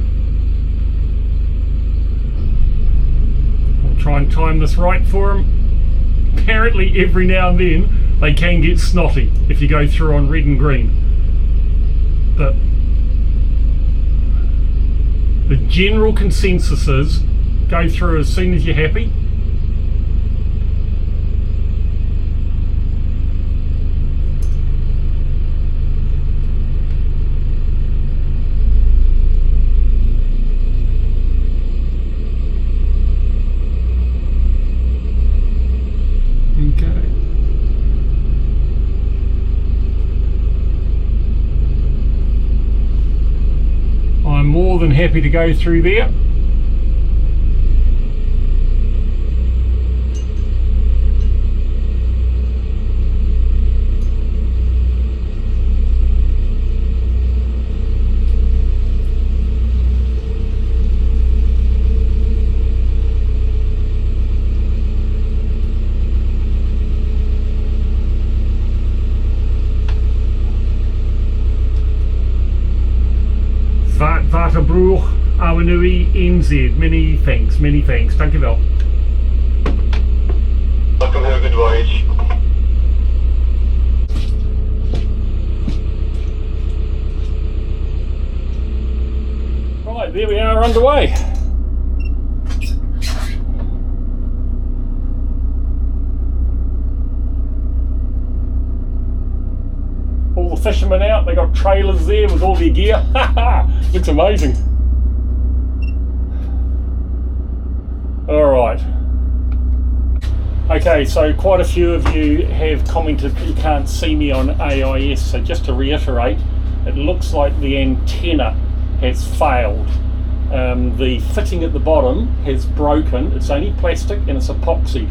I'll try and time this right for them. Apparently every now and then they can get snotty if you go through on red and green, but the general consensus is go through as soon as you're happy. More than happy to go through there. Waterbroek, Awanui NZ. Many thanks, dankjewel. Welcome, have a good voyage. Right, there we are underway. All the fishermen out, they got trailers there with all their gear. Looks amazing. Alright. Okay, so quite a few of you have commented that you can't see me on AIS, so just to reiterate, it looks like the antenna has failed. The fitting at the bottom has broken. It's only plastic and it's epoxied.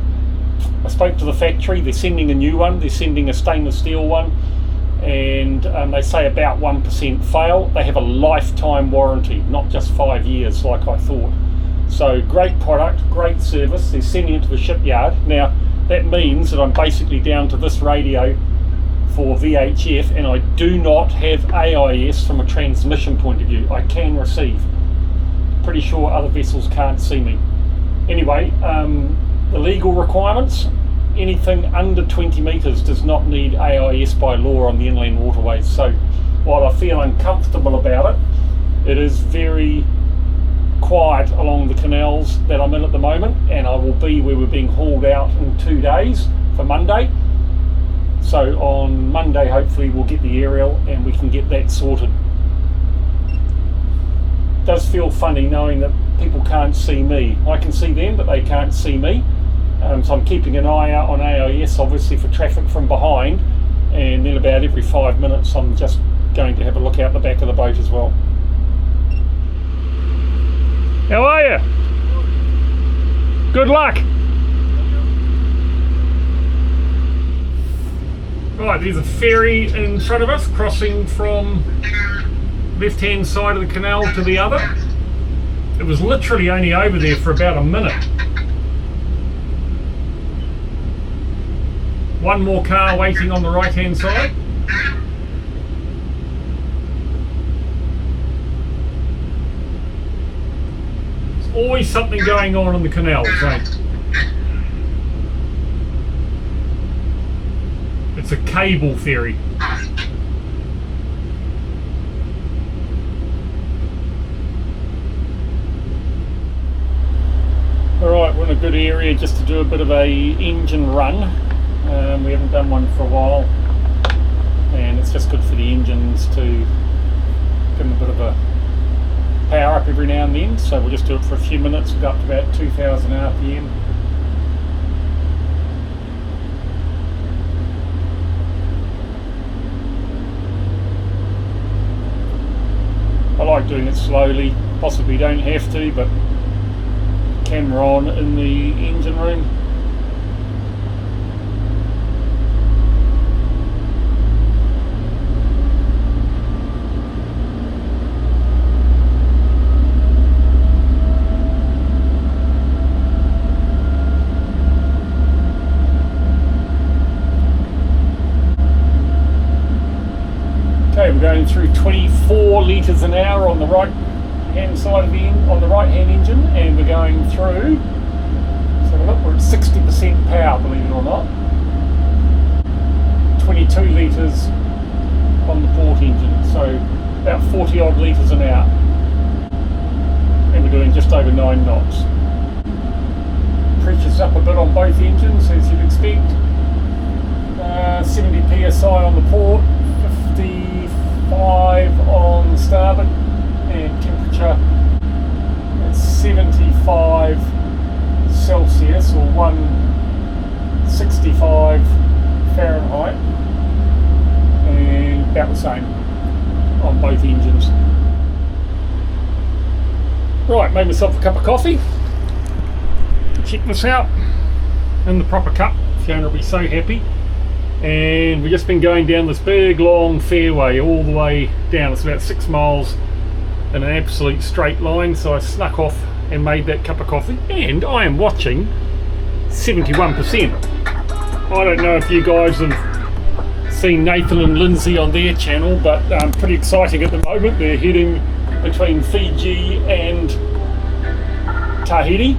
I spoke to the factory, they're sending a new one, they're sending a stainless steel one, and they say about 1% fail. They have a lifetime warranty, not just 5 years like I thought. So great product, great service. They're sending it to the shipyard. Now that means that I'm basically down to this radio for VHF, and I do not have AIS from a transmission point of view. I can receive. Pretty sure other vessels can't see me. Anyway, the legal requirements, anything under 20 metres does not need AIS by law on the inland waterways. So while I feel uncomfortable about it, it is very quiet along the canals that I'm in at the moment, and I will be where we're being hauled out in 2 days for Monday. So on Monday hopefully we'll get the aerial and we can get that sorted. It does feel funny knowing that people can't see me. I can see them but they can't see me, so I'm keeping an eye out on AIS obviously for traffic from behind, and then about every 5 minutes I'm just going to have a look out the back of the boat as well. How are you? Good luck. Right, there's a ferry in front of us crossing from left hand side of the canal to the other. It was literally only over there for about a minute. One more car waiting on the right hand side. There's always something going on in the canals, eh? It's a cable ferry. Alright, we're in a good area just to do a bit of a engine run. We haven't done one for a while, and it's just good for the engines to give them a bit of a power up every now and then. So we'll just do it for a few minutes, go up to about 2000 RPM. I like doing it slowly, possibly don't have to, but camera on in the engine room. Okay, we're going through 24 litres an hour on the right hand side of the on the right hand engine, and we're going through, so look, we're at 60% power, believe it or not. 22 litres on the port engine, so about 40 odd litres an hour, and we're doing just over 9 knots. Pressure's up a bit on both engines as you'd expect. 70 psi on the port, 55 on starboard, and temperature at 75 Celsius or 165 Fahrenheit, and about the same on both engines. Right, made myself a cup of coffee. Check this out, in the proper cup. Fiona will be so happy. And we've just been going down this big long fairway all the way down. It's about 6 miles in an absolute straight line, so I snuck off and made that cup of coffee, and I am watching 71%. I don't know if you guys have seen Nathan and Lindsay on their channel, but pretty exciting at the moment. They're heading between Fiji and Tahiti,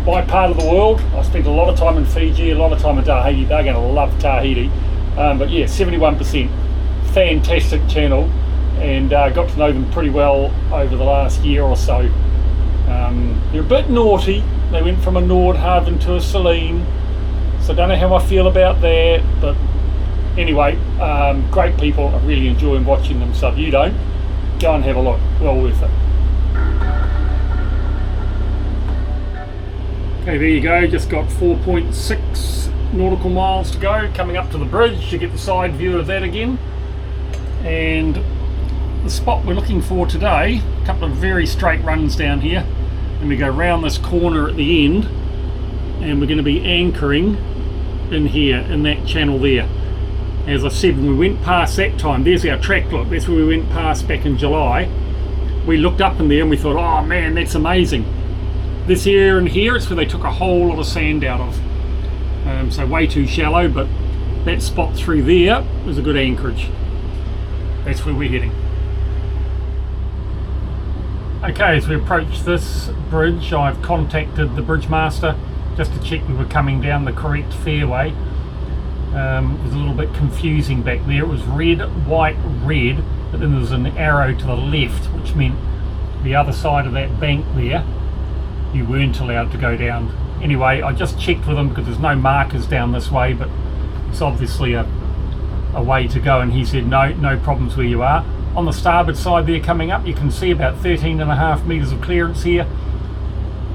my part of the world. I spent a lot of time in Fiji, a lot of time in Tahiti. They're going to love Tahiti, but yeah, 71%. Fantastic channel, and got to know them pretty well over the last year or so. They're a bit naughty. They went from a Nordhavn to a Celine, so I don't know how I feel about that, but anyway, great people. I really enjoy watching them, so if you don't, go and have a look. Well worth it. Okay, there you go, just got 4.6 nautical miles to go, coming up to the bridge to get the side view of that again, and the spot we're looking for today. A couple of very straight runs down here, and we go round this corner at the end, and we're going to be anchoring in here, in that channel there. As I said, when we went past that time, there's our track look, that's where we went past back in July. We looked up in there and we thought, oh man, that's amazing. This area in here, it's where they took a whole lot of sand out of. So way too shallow, but that spot through there was a good anchorage. That's where we're heading. Okay, as we approach this bridge, I've contacted the bridge master just to check we were coming down the correct fairway. It was a little bit confusing back there. It was red, white, red, but then there was an arrow to the left, which meant the other side of that bank there, you weren't allowed to go down. Anyway, I just checked with him because there's no markers down this way, but it's obviously a way to go, and he said no problems where you are. On the starboard side there coming up, you can see about 13.5 metres of clearance here.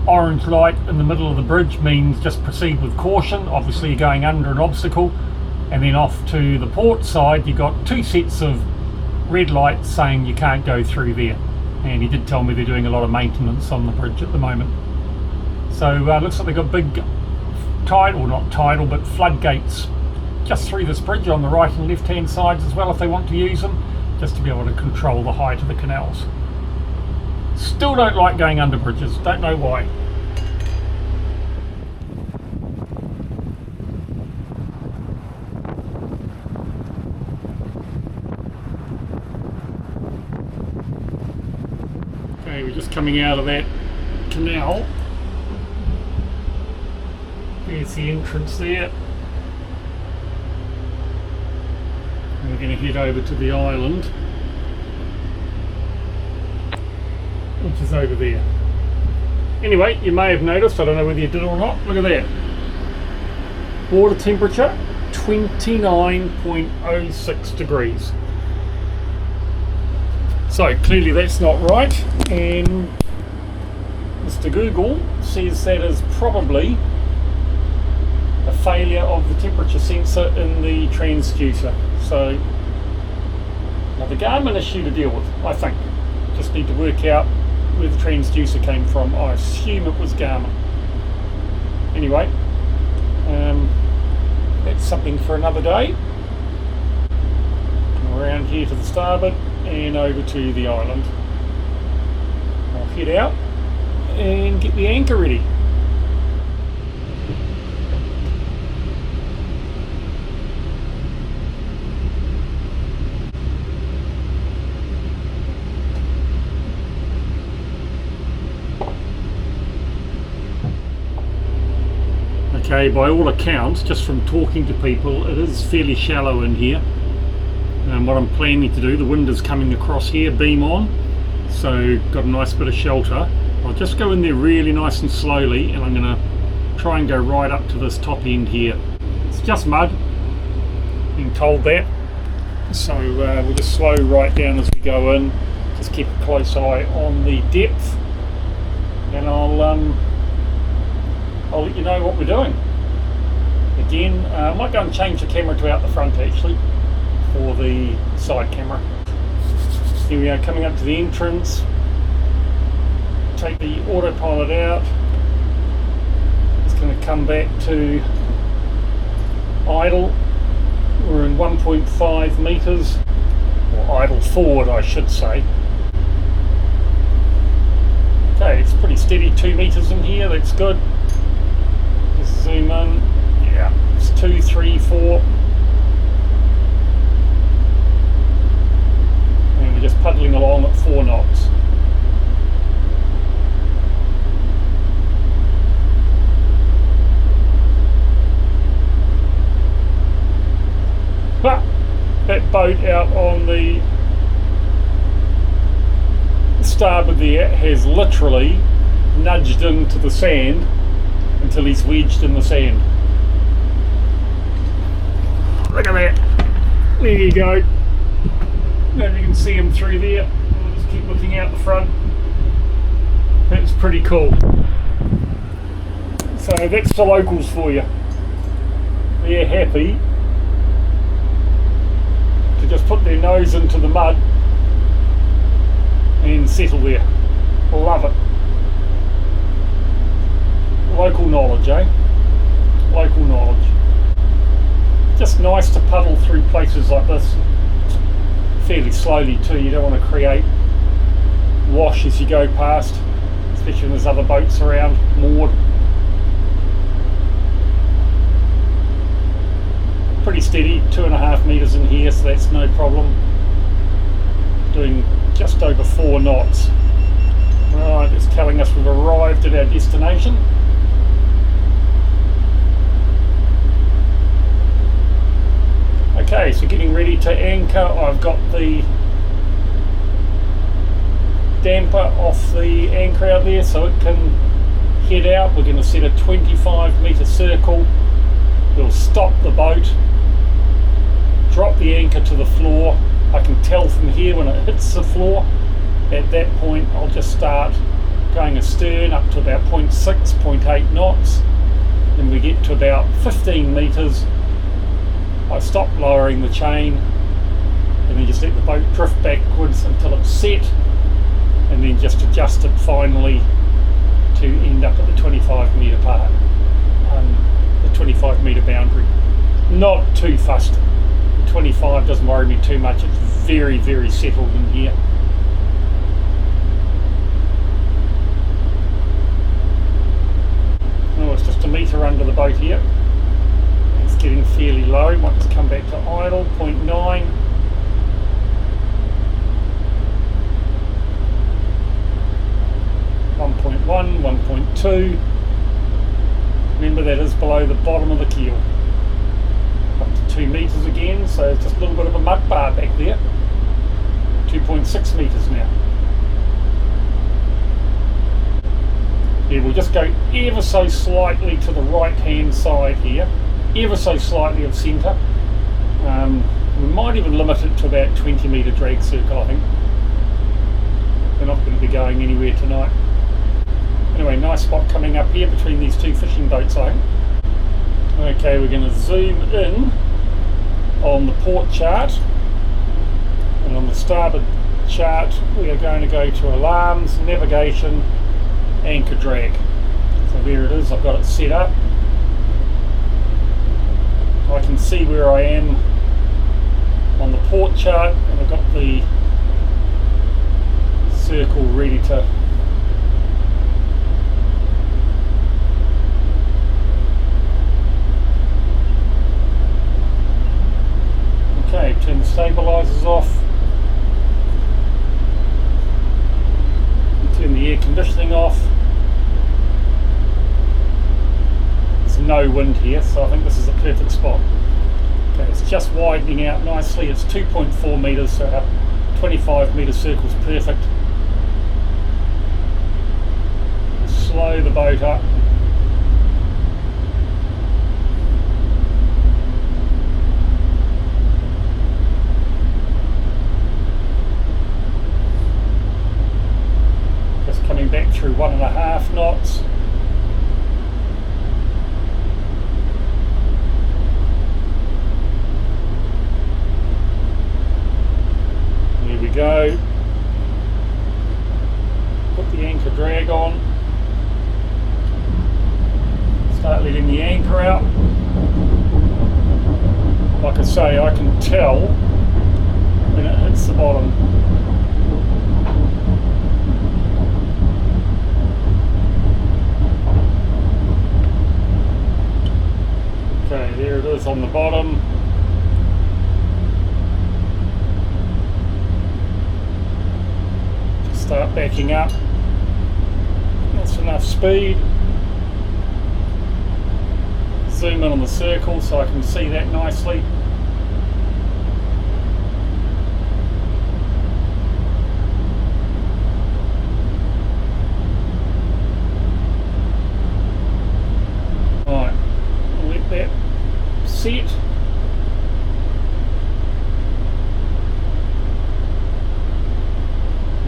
Orange light in the middle of the bridge means just proceed with caution. Obviously you're going under an obstacle. And then off to the port side, you've got 2 sets of red lights saying you can't go through there. And he did tell me they're doing a lot of maintenance on the bridge at the moment. So looks like they've got big tidal, not tidal, but floodgates just through this bridge on the right and left hand sides as well if they want to use them, just to be able to control the height of the canals. Still don't like going under bridges, don't know why. Okay, we're just coming out of that canal. There's the entrance there. And we're going to head over to the island, which is over there. Anyway, you may have noticed, I don't know whether you did or not, look at that. Water temperature 29.06 degrees. So clearly that's not right, and Mr. Google says that is probably a failure of the temperature sensor in the transducer. So another Garmin issue to deal with, I think. Just need to work out where the transducer came from. I assume it was Garmin. Anyway, that's something for another day. Around here to the starboard and over to the island. I'll head out and get the anchor ready. Okay, by all accounts, just from talking to people, it is fairly shallow in here. And what I'm planning to do, the wind is coming across here, beam on, so got a nice bit of shelter. I'll just go in there really nice and slowly, and I'm going to try and go right up to this top end here. It's just mud, being told that, so we'll just slow right down as we go in. Just keep a close eye on the depth, and I'll let you know what we're doing. Again, I might go and change the camera to out the front actually, for the side camera. Here we are coming up to the entrance. Take the autopilot out. It's going to come back to idle. We're in 1.5 metres, or idle forward I should say. Okay, it's pretty steady, 2 metres in here, that's good. Just zoom in, yeah, it's 2, 3, 4. And we're just puddling along at 4 knots. But that boat out on the starboard there has literally nudged into the sand until he's wedged in the sand. Look at that. There you go. Now you can see him through there. We'll just keep looking out the front. That's pretty cool. So that's the locals for you. They're happy to just put their nose into the mud and settle there. Love it. Local knowledge, eh? Local knowledge. Just nice to paddle through places like this fairly slowly too. You don't want to create wash as you go past, especially when there's other boats around moored. Pretty steady, 2.5 meters in here, so that's no problem. Doing just over 4 knots. Right, it's telling us we've arrived at our destination. Okay, so getting ready to anchor. I've got the damper off the anchor out there so it can head out. We're going to set a 25 metre circle. We'll stop the boat, drop the anchor to the floor. I can tell from here when it hits the floor. At that point I'll just start going astern up to about 0.6, 0.8 knots. Then we get to about 15 metres. I stop lowering the chain and then just let the boat drift backwards until it's set, and then just adjust it finally to end up at the 25 metre part, the 25 metre boundary. Not too fussed. The 25 doesn't worry me too much. It's very, very settled in here. Oh, it's just a metre under the boat here. It's getting fairly low. Might just come back to idle, 0.9. .1, 1.2. Remember, that is below the bottom of the keel. Up to 2 metres again, so it's just a little bit of a mud bar back there. 2.6 metres now. Yeah, we'll just go ever so slightly to the right hand side here, ever so slightly of centre. We might even limit it to about 20 metre drag circle, I think. We're not going to be going anywhere tonight. Anyway, nice spot coming up here between these two fishing boats, I think. Okay, we're going to zoom in on the port chart, and on the starboard chart we are going to go to alarms, navigation, anchor drag. So there it is, I've got it set up. I can see where I am on the port chart, and I've got the circle ready to turn the stabilisers off, turn the air conditioning off. There's no wind here, so I think this is a perfect spot. Okay, it's just widening out nicely. It's 2.4 metres, so our 25 metre circle is perfect. Slow the boat up. Coming back through 1.5 knots. Here we go. Put the anchor drag on. Start letting the anchor out. Like I say, I can tell when it hits the bottom. Okay, there it is on the bottom. Just start backing up. That's enough speed. Zoom in on the circle so I can see that nicely. Right, I'll let that set.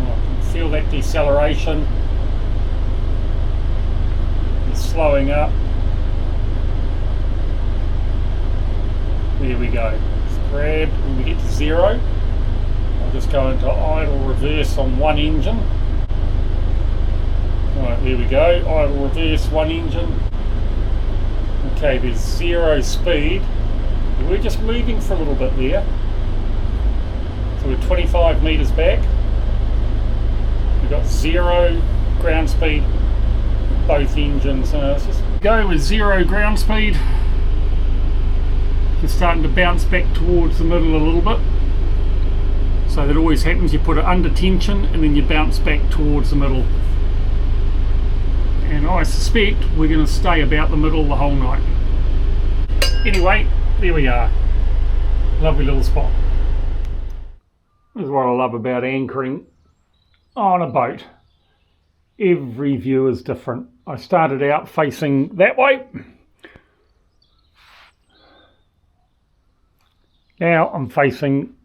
I can feel that deceleration. It's slowing up. There we go. Just grab when we get to 0. I'll just just go into idle reverse on one engine. Right, there we go, idle reverse one engine. Okay, there's 0 speed. We're just moving for a little bit there. So we're 25 metres back. We've got 0 ground speed, both engines. Let's just go with 0 ground speed. Just starting to bounce back towards the middle a little bit. So that always happens, you put it under tension and then you bounce back towards the middle. And I suspect we're going to stay about the middle the whole night. Anyway, there we are. Lovely little spot. This is what I love about anchoring on a boat. Every view is different. I started out facing that way. Now I'm facing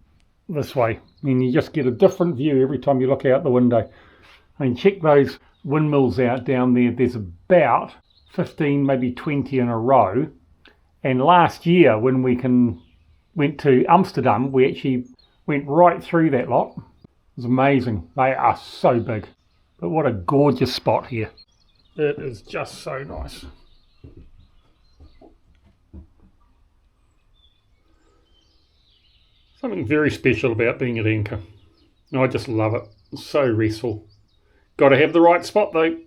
this way. I mean, you just get a different view every time you look out the window. I mean, check those windmills out down there. There's about 15, maybe 20 in a row. And last year when we went to Amsterdam, we actually went right through that lot. It was amazing. They are so big. But what a gorgeous spot here. It is just so nice. Something very special about being at anchor. I just love it. It's so restful. Got to have the right spot though.